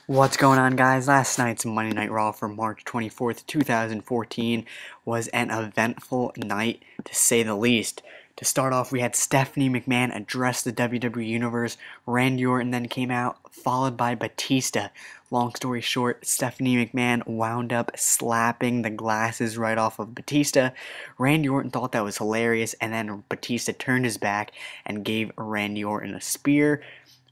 What's going on, guys? Last night's Monday Night Raw for March 24th, 2014 was an eventful night, to say the least. To start off, we had Stephanie McMahon address the WWE Universe. Randy Orton then came out, followed by Batista. Long story short, Stephanie McMahon wound up slapping the glasses right off of Batista. Randy Orton thought that was hilarious, and then Batista turned his back and gave Randy Orton a spear,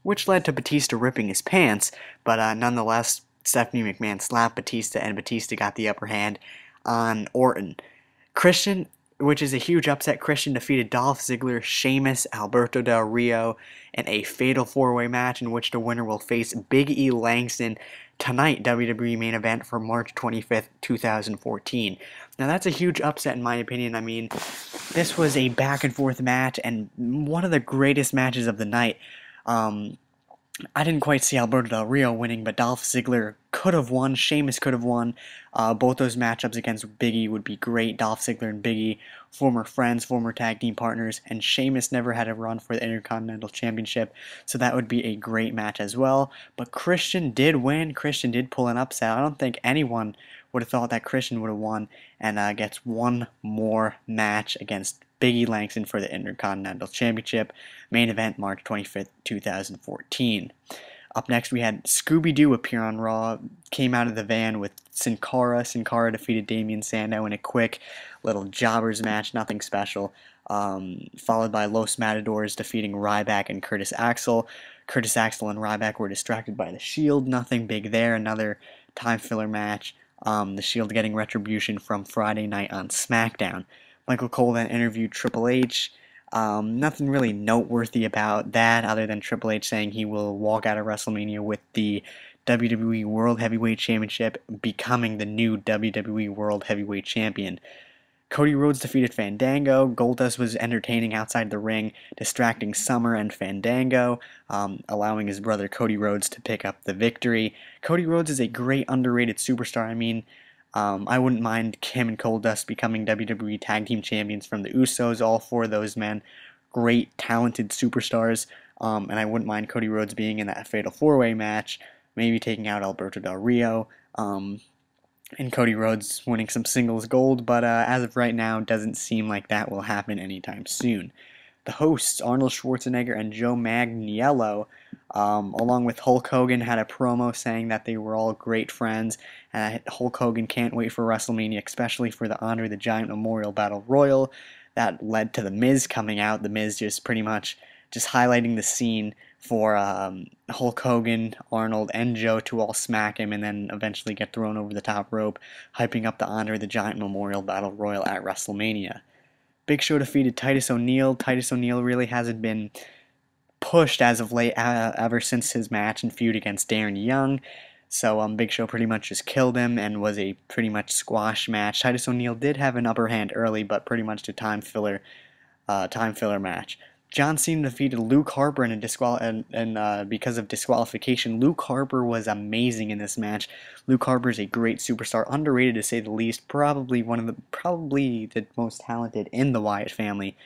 which led to Batista ripping his pants, but nonetheless, Stephanie McMahon slapped Batista, and Batista got the upper hand on Orton. Christian, which is a huge upset, Christian defeated Dolph Ziggler, Sheamus, Alberto Del Rio in a fatal four-way match in which the winner will face Big E Langston tonight, WWE main event for March 25th, 2014. Now, that's a huge upset in my opinion. I mean, this was a back-and-forth match and one of the greatest matches of the night. I didn't quite see Alberto Del Rio winning, but Dolph Ziggler could have won. Sheamus could have won. Both those matchups against Big E would be great. Dolph Ziggler and Big E, former friends, former tag team partners, and Sheamus never had a run for the Intercontinental Championship, so that would be a great match as well. But Christian did win. Christian did pull an upset. I don't think anyone would have thought that Christian would have won, and gets one more match against Big E Langston for the Intercontinental Championship. Main event March 25th, 2014. Up next, we had Scooby-Doo appear on Raw. Came out of the van with Sin Cara. Sin Cara defeated Damien Sandow in a quick little jobbers match, nothing special. Followed by Los Matadores defeating Ryback and Curtis Axel. Curtis Axel and Ryback were distracted by the Shield. Nothing big there. Another time filler match. The Shield getting retribution from Friday night on SmackDown. Michael Cole then interviewed Triple H. Nothing really noteworthy about that other than Triple H saying he will walk out of WrestleMania with the WWE World Heavyweight Championship, becoming the new WWE World Heavyweight Champion. Cody Rhodes defeated Fandango. Goldust was entertaining outside the ring, distracting Summer and Fandango, allowing his brother Cody Rhodes to pick up the victory. Cody Rhodes is a great underrated superstar. I mean, I wouldn't mind him and Goldust becoming WWE Tag Team Champions from the Usos. All four of those men, great, talented superstars. And I wouldn't mind Cody Rhodes being in that fatal four-way match, maybe taking out Alberto Del Rio, and Cody Rhodes winning some singles gold. But as of right now, doesn't seem like that will happen anytime soon. The hosts, Arnold Schwarzenegger and Joe Manganiello, along with Hulk Hogan, had a promo saying that they were all great friends, and Hulk Hogan can't wait for WrestleMania, especially for the Honor the Giant Memorial Battle Royal. That led to The Miz coming out. The Miz just pretty much just highlighting the scene for Hulk Hogan, Arnold, and Joe to all smack him and then eventually get thrown over the top rope, hyping up the Honor the Giant Memorial Battle Royal at WrestleMania. Big Show defeated Titus O'Neil. Titus O'Neil really hasn't been pushed as of late, ever since his match and feud against Darren Young. So Big Show pretty much just killed him and was a pretty much squash match. Titus O'Neil did have an upper hand early, but pretty much a time filler match. John Cena defeated Luke Harper in a because of disqualification. Luke Harper was amazing in this match. Luke Harper is a great superstar, underrated to say the least. Probably the most talented in the Wyatt family.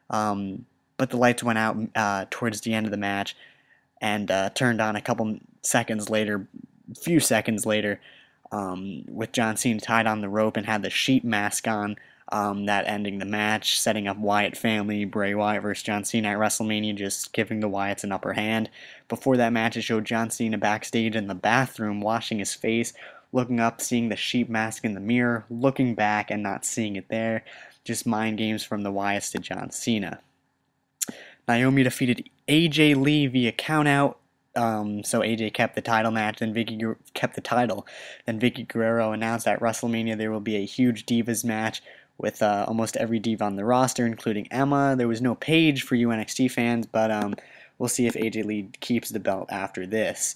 But the lights went out towards the end of the match, and turned on a few seconds later, with John Cena tied on the rope and had the sheep mask on. That ending the match, setting up Wyatt family, Bray Wyatt versus John Cena at WrestleMania, just giving the Wyatts an upper hand. Before that match, it showed John Cena backstage in the bathroom, washing his face, looking up, seeing the sheep mask in the mirror, looking back and not seeing it there. Just mind games from the Wyatts to John Cena. Naomi defeated AJ Lee via countout. So AJ kept the title match, then Vicky kept the title. Then Vicky Guerrero announced at WrestleMania there will be a huge Divas match with almost every diva on the roster, including Emma. There was no Paige for you NXT fans, but we'll see if AJ Lee keeps the belt after this.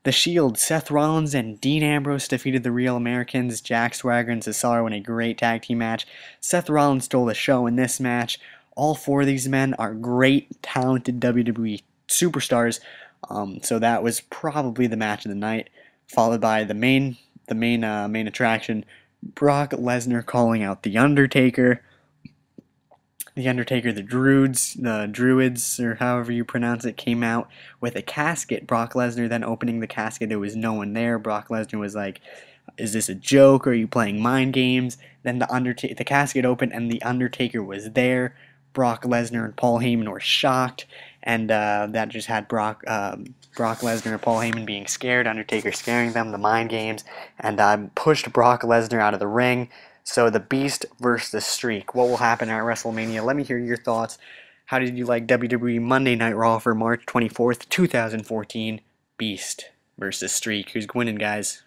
The Shield, Seth Rollins and Dean Ambrose defeated the Real Americans, Jack Swagger and Cesaro, in a great tag team match. Seth Rollins stole the show in this match. All four of these men are great, talented WWE superstars. So that was probably the match of the night, followed by the main attraction, Brock Lesnar calling out The Undertaker. The Undertaker, the Druids, or however you pronounce it, came out with a casket. Brock Lesnar then opening the casket. There was no one there. Brock Lesnar was like, "Is this a joke? Or are you playing mind games?" Then the casket opened and the Undertaker was there. Brock Lesnar and Paul Heyman were shocked, and that just had Brock Lesnar and Paul Heyman being scared, Undertaker scaring them, the mind games, and pushed Brock Lesnar out of the ring. So the Beast versus the Streak. What will happen at WrestleMania? Let me hear your thoughts. How did you like WWE Monday Night Raw for March 24th, 2014? Beast versus Streak. Who's winning, guys?